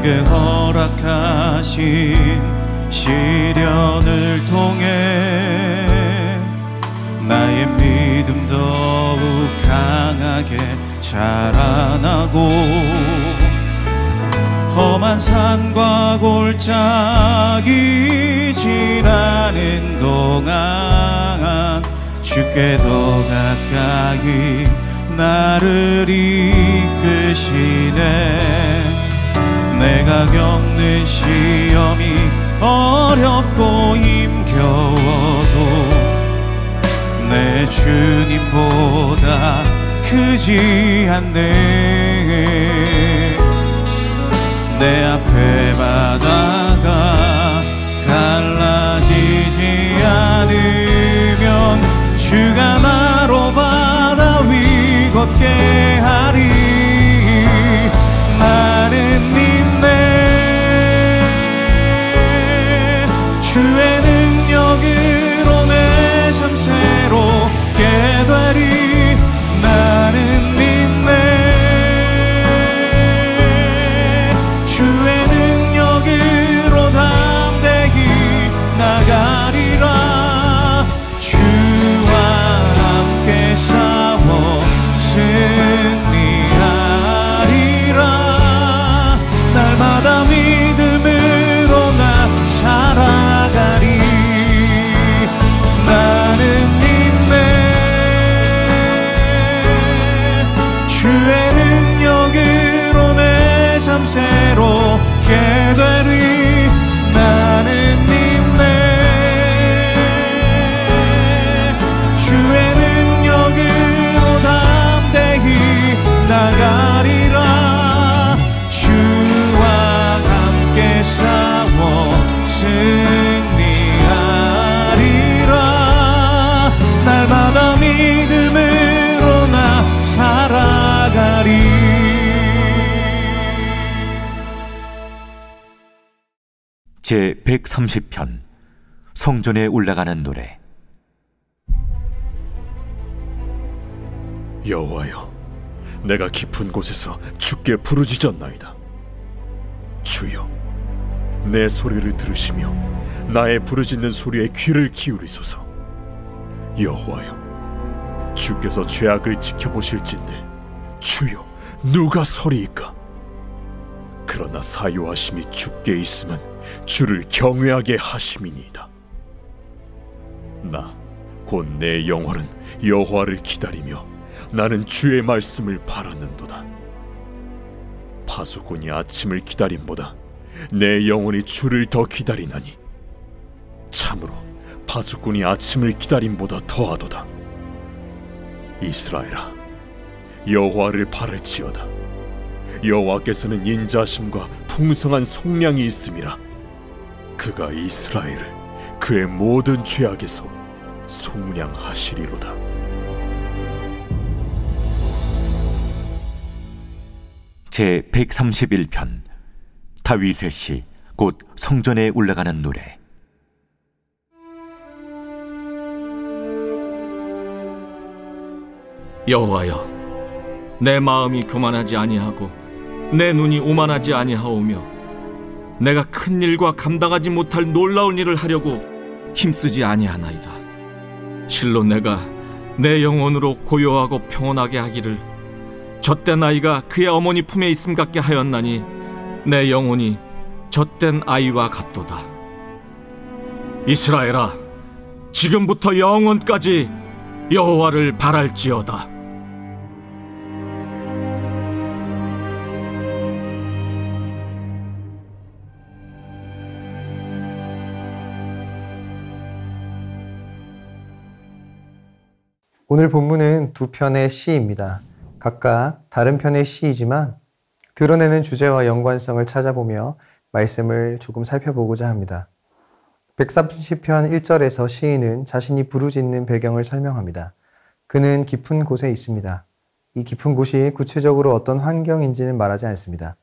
내게 허락하신 시련을 통해 나의 믿음 더욱 강하게 자라나고 험한 산과 골짜기 지나는 동안 주께 더 가까이 나를 이끄시네. 내가 겪는 시험이 어렵고 힘겨워도 내 주님보다 크지 않네. 내 앞에 바다가 갈라지지 않으면 주가 나로 바다 위 걷게 하리. 나는 믿네. 주의 능력으로 내 삶 새롭게 되리. 나는 믿네. 주의 능력으로 담대히 나가리라. 주와 함께 싸워 승리하리라. 날마다 믿음으로 나 살아가리. 나는 믿네. 주의 능력으로 내 삶 새롭게 되리. 나는 믿네. 주의 능력으로 담대히 나가리라. 주와 함께 싸워 승리하리라. 날마다 믿음으로 나 살아가리. 제 130편 성전에 올라가는 노래. 여호와여, 내가 깊은 곳에서 주께 부르짖었나이다. 주여, 내 소리를 들으시며 나의 부르짖는 소리에 귀를 기울이소서. 여호와여, 주께서 죄악을 지켜보실진데 주여, 누가 서리이까? 그러나 사요하심이 주께 있으면 주를 경외하게 하심이니이다. 나 곧 내 영혼은 여호와를 기다리며 나는 주의 말씀을 바랐는도다. 파수꾼이 아침을 기다림보다 내 영혼이 주를 더 기다리나니 참으로 파수꾼이 아침을 기다림보다 더하도다. 이스라엘아, 여호와를 바랄지어다. 여호와께서는 인자하심과 풍성한 속량이 있음이라. 그가 이스라엘을 그의 모든 죄악에서 속량하시리로다. 제 131편 다윗의 시 곧 성전에 올라가는 노래. 여호와여, 내 마음이 교만하지 아니하고 내 눈이 오만하지 아니하오며 내가 큰 일과 감당하지 못할 놀라운 일을 하려고 힘쓰지 아니하나이다. 실로 내가 내 영혼으로 고요하고 평온하게 하기를 젖된 아이가 그의 어머니 품에 있음 같게 하였나니 내 영혼이 젖된 아이와 같도다. 이스라엘아, 지금부터 영원까지 여호와를 바랄지어다. 오늘 본문은 두 편의 시입니다. 각각 다른 편의 시이지만 드러내는 주제와 연관성을 찾아보며 말씀을 조금 살펴보고자 합니다. 130편 1절에서 시인은 자신이 부르짖는 배경을 설명합니다. 그는 깊은 곳에 있습니다. 이 깊은 곳이 구체적으로 어떤 환경인지는 말하지 않습니다.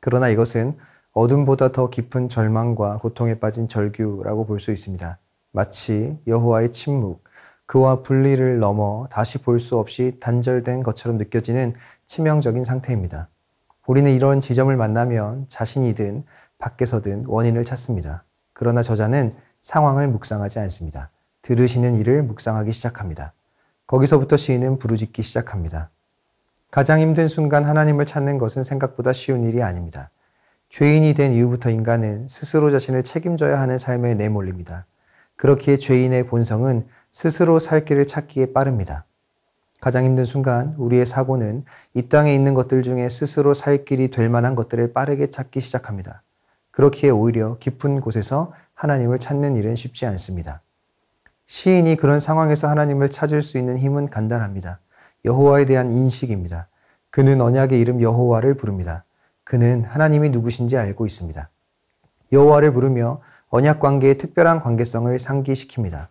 그러나 이것은 어둠보다 더 깊은 절망과 고통에 빠진 절규라고 볼 수 있습니다. 마치 여호와의 침묵, 그와 분리를 넘어 다시 볼 수 없이 단절된 것처럼 느껴지는 치명적인 상태입니다. 우리는 이런 지점을 만나면 자신이든 밖에서든 원인을 찾습니다. 그러나 저자는 상황을 묵상하지 않습니다. 들으시는 이를 묵상하기 시작합니다. 거기서부터 시인은 부르짖기 시작합니다. 가장 힘든 순간 하나님을 찾는 것은 생각보다 쉬운 일이 아닙니다. 죄인이 된 이후부터 인간은 스스로 자신을 책임져야 하는 삶에 내몰립니다. 그렇기에 죄인의 본성은 스스로 살 길을 찾기에 빠릅니다. 가장 힘든 순간 우리의 사고는 이 땅에 있는 것들 중에 스스로 살 길이 될 만한 것들을 빠르게 찾기 시작합니다. 그렇기에 오히려 깊은 곳에서 하나님을 찾는 일은 쉽지 않습니다. 시인이 그런 상황에서 하나님을 찾을 수 있는 힘은 간단합니다. 여호와에 대한 인식입니다. 그는 언약의 이름 여호와를 부릅니다. 그는 하나님이 누구신지 알고 있습니다. 여호와를 부르며 언약 관계의 특별한 관계성을 상기시킵니다.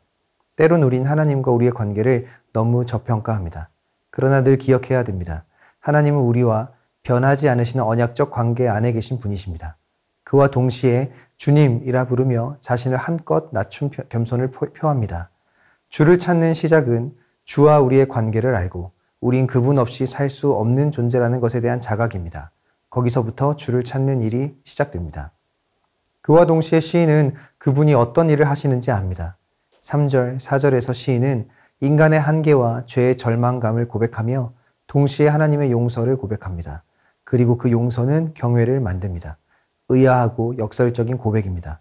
때론 우린 하나님과 우리의 관계를 너무 저평가합니다. 그러나 늘 기억해야 됩니다. 하나님은 우리와 변하지 않으시는 언약적 관계 안에 계신 분이십니다. 그와 동시에 주님이라 부르며 자신을 한껏 낮춘 겸손을 표합니다. 주를 찾는 시작은 주와 우리의 관계를 알고 우린 그분 없이 살 수 없는 존재라는 것에 대한 자각입니다. 거기서부터 주를 찾는 일이 시작됩니다. 그와 동시에 시인은 그분이 어떤 일을 하시는지 압니다. 3절, 4절에서 시인은 인간의 한계와 죄의 절망감을 고백하며 동시에 하나님의 용서를 고백합니다. 그리고 그 용서는 경외를 만듭니다. 의아하고 역설적인 고백입니다.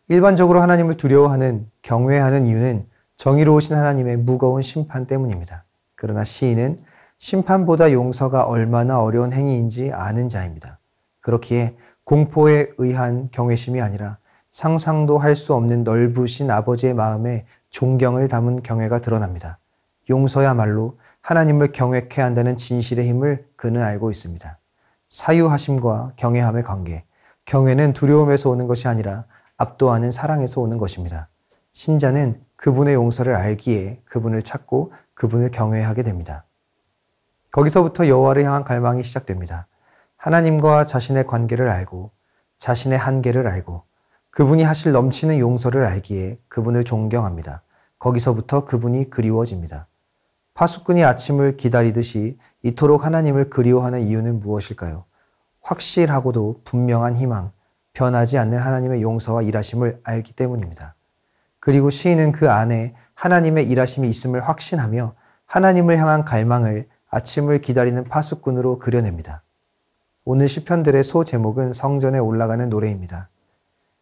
일반적으로 하나님을 두려워하는, 경외하는 이유는 정의로우신 하나님의 무거운 심판 때문입니다. 그러나 시인은 심판보다 용서가 얼마나 어려운 행위인지 아는 자입니다. 그렇기에 공포에 의한 경외심이 아니라 상상도 할 수 없는 넓으신 아버지의 마음에 존경을 담은 경외가 드러납니다. 용서야말로 하나님을 경외케 한다는 진실의 힘을 그는 알고 있습니다. 사유하심과 경외함의 관계, 경외는 두려움에서 오는 것이 아니라 압도하는 사랑에서 오는 것입니다. 신자는 그분의 용서를 알기에 그분을 찾고 그분을 경외하게 됩니다. 거기서부터 여호와를 향한 갈망이 시작됩니다. 하나님과 자신의 관계를 알고 자신의 한계를 알고 그분이 하실 넘치는 용서를 알기에 그분을 존경합니다. 거기서부터 그분이 그리워집니다. 파수꾼이 아침을 기다리듯이 이토록 하나님을 그리워하는 이유는 무엇일까요? 확실하고도 분명한 희망, 변하지 않는 하나님의 용서와 일하심을 알기 때문입니다. 그리고 시인은 그 안에 하나님의 일하심이 있음을 확신하며 하나님을 향한 갈망을 아침을 기다리는 파수꾼으로 그려냅니다. 오늘 시편들의 소제목은 성전에 올라가는 노래입니다.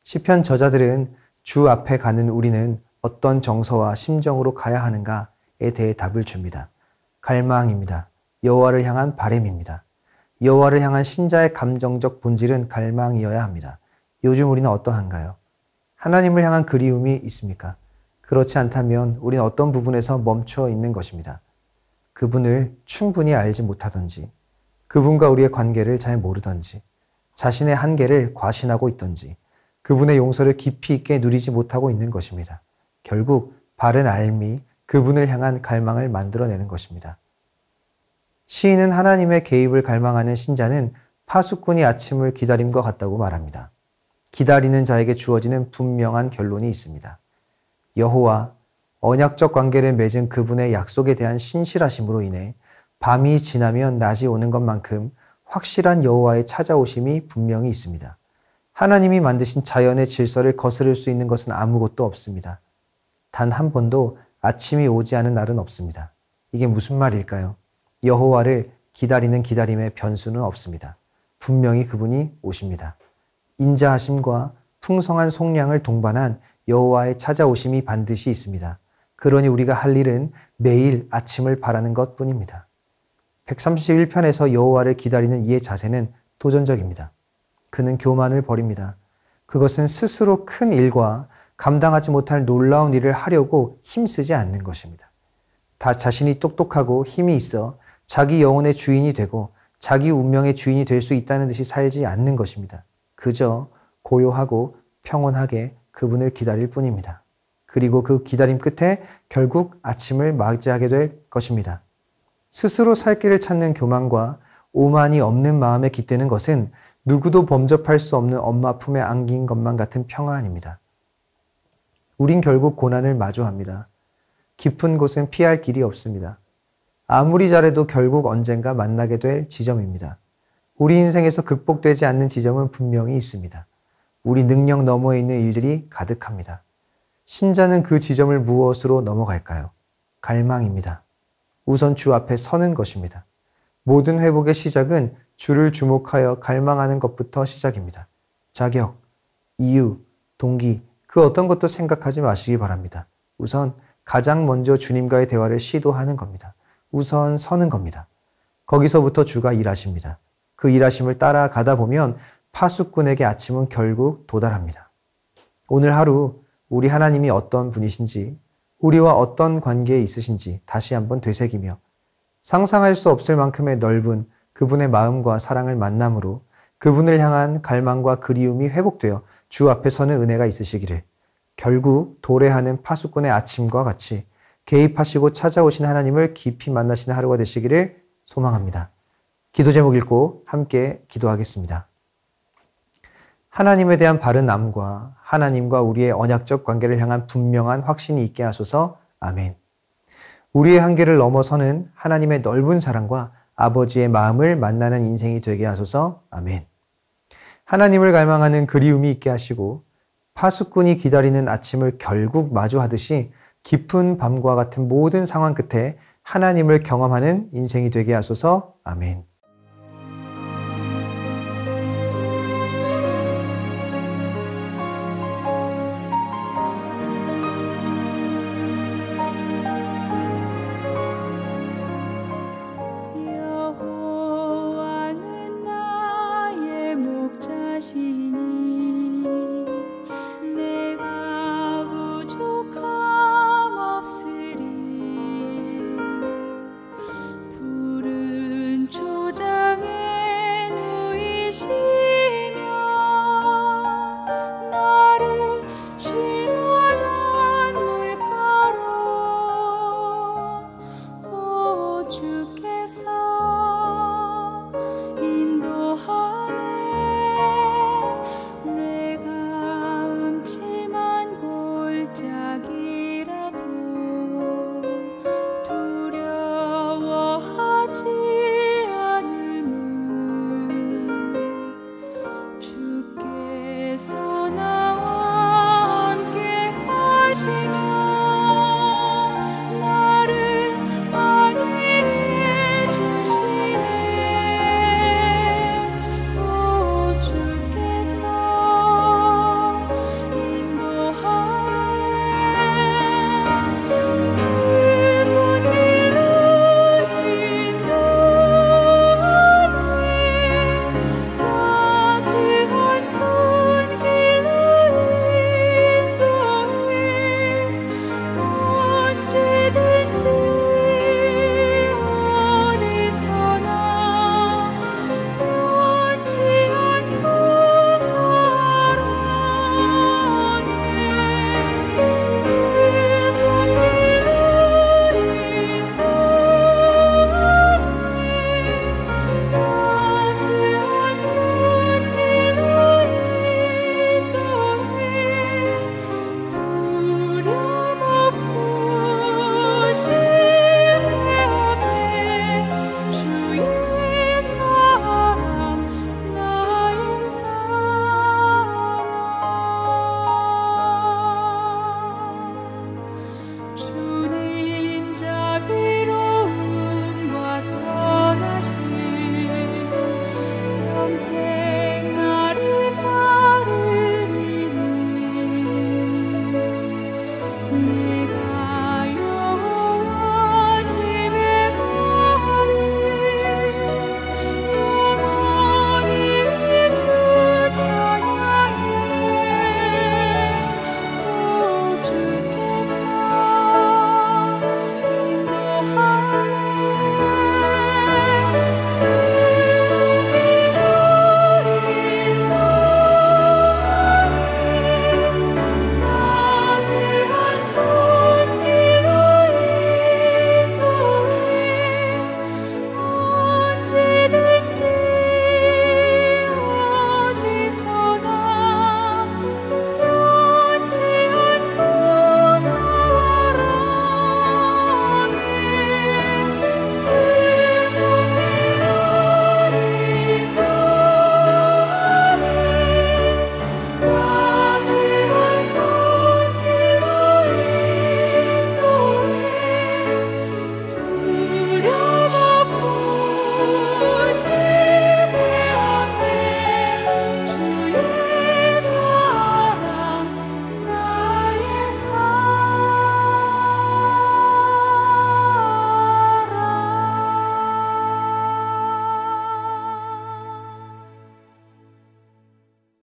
시편 저자들은 주 앞에 가는 우리는 어떤 정서와 심정으로 가야 하는가에 대해 답을 줍니다. 갈망입니다. 여호와를 향한 바램입니다. 여호와를 향한 신자의 감정적 본질은 갈망이어야 합니다. 요즘 우리는 어떠한가요? 하나님을 향한 그리움이 있습니까? 그렇지 않다면 우리는 어떤 부분에서 멈춰 있는 것입니다. 그분을 충분히 알지 못하던지, 그분과 우리의 관계를 잘 모르던지, 자신의 한계를 과신하고 있던지, 그분의 용서를 깊이 있게 누리지 못하고 있는 것입니다. 결국 바른 알미, 그분을 향한 갈망을 만들어내는 것입니다. 시인은 하나님의 개입을 갈망하는 신자는 파수꾼이 아침을 기다림과 같다고 말합니다. 기다리는 자에게 주어지는 분명한 결론이 있습니다. 여호와, 언약적 관계를 맺은 그분의 약속에 대한 신실하심으로 인해 밤이 지나면 낮이 오는 것만큼 확실한 여호와의 찾아오심이 분명히 있습니다. 하나님이 만드신 자연의 질서를 거스를 수 있는 것은 아무것도 없습니다. 단 한 번도 아침이 오지 않은 날은 없습니다. 이게 무슨 말일까요? 여호와를 기다리는 기다림의 변수는 없습니다. 분명히 그분이 오십니다. 인자하심과 풍성한 속량을 동반한 여호와의 찾아오심이 반드시 있습니다. 그러니 우리가 할 일은 매일 아침을 바라는 것뿐입니다. 131편에서 여호와를 기다리는 이의 자세는 도전적입니다. 그는 교만을 버립니다. 그것은 스스로 큰 일과 감당하지 못할 놀라운 일을 하려고 힘쓰지 않는 것입니다. 다 자신이 똑똑하고 힘이 있어 자기 영혼의 주인이 되고 자기 운명의 주인이 될 수 있다는 듯이 살지 않는 것입니다. 그저 고요하고 평온하게 그분을 기다릴 뿐입니다. 그리고 그 기다림 끝에 결국 아침을 맞이하게 될 것입니다. 스스로 살 길을 찾는 교만과 오만이 없는 마음에 깃드는 것은 누구도 범접할 수 없는 엄마 품에 안긴 것만 같은 평안입니다. 우린 결국 고난을 마주합니다. 깊은 곳은 피할 길이 없습니다. 아무리 잘해도 결국 언젠가 만나게 될 지점입니다. 우리 인생에서 극복되지 않는 지점은 분명히 있습니다. 우리 능력 너머에 있는 일들이 가득합니다. 신자는 그 지점을 무엇으로 넘어갈까요? 갈망입니다. 우선 주 앞에 서는 것입니다. 모든 회복의 시작은 주를 주목하여 갈망하는 것부터 시작입니다. 자격, 이유, 동기, 그 어떤 것도 생각하지 마시기 바랍니다. 우선 가장 먼저 주님과의 대화를 시도하는 겁니다. 우선 서는 겁니다. 거기서부터 주가 일하십니다. 그 일하심을 따라가다 보면 파수꾼에게 아침은 결국 도달합니다. 오늘 하루 우리 하나님이 어떤 분이신지, 우리와 어떤 관계에 있으신지 다시 한번 되새기며 상상할 수 없을 만큼의 넓은 그분의 마음과 사랑을 만남으로 그분을 향한 갈망과 그리움이 회복되어 주 앞에 서는 은혜가 있으시기를, 결국 도래하는 파수꾼의 아침과 같이 개입하시고 찾아오신 하나님을 깊이 만나시는 하루가 되시기를 소망합니다. 기도 제목 읽고 함께 기도하겠습니다. 하나님에 대한 바른 암과 하나님과 우리의 언약적 관계를 향한 분명한 확신이 있게 하소서. 아멘. 우리의 한계를 넘어서는 하나님의 넓은 사랑과 아버지의 마음을 만나는 인생이 되게 하소서. 아멘. 하나님을 갈망하는 그리움이 있게 하시고 파수꾼이 기다리는 아침을 결국 마주하듯이 깊은 밤과 같은 모든 상황 끝에 하나님을 경험하는 인생이 되게 하소서. 아멘. 내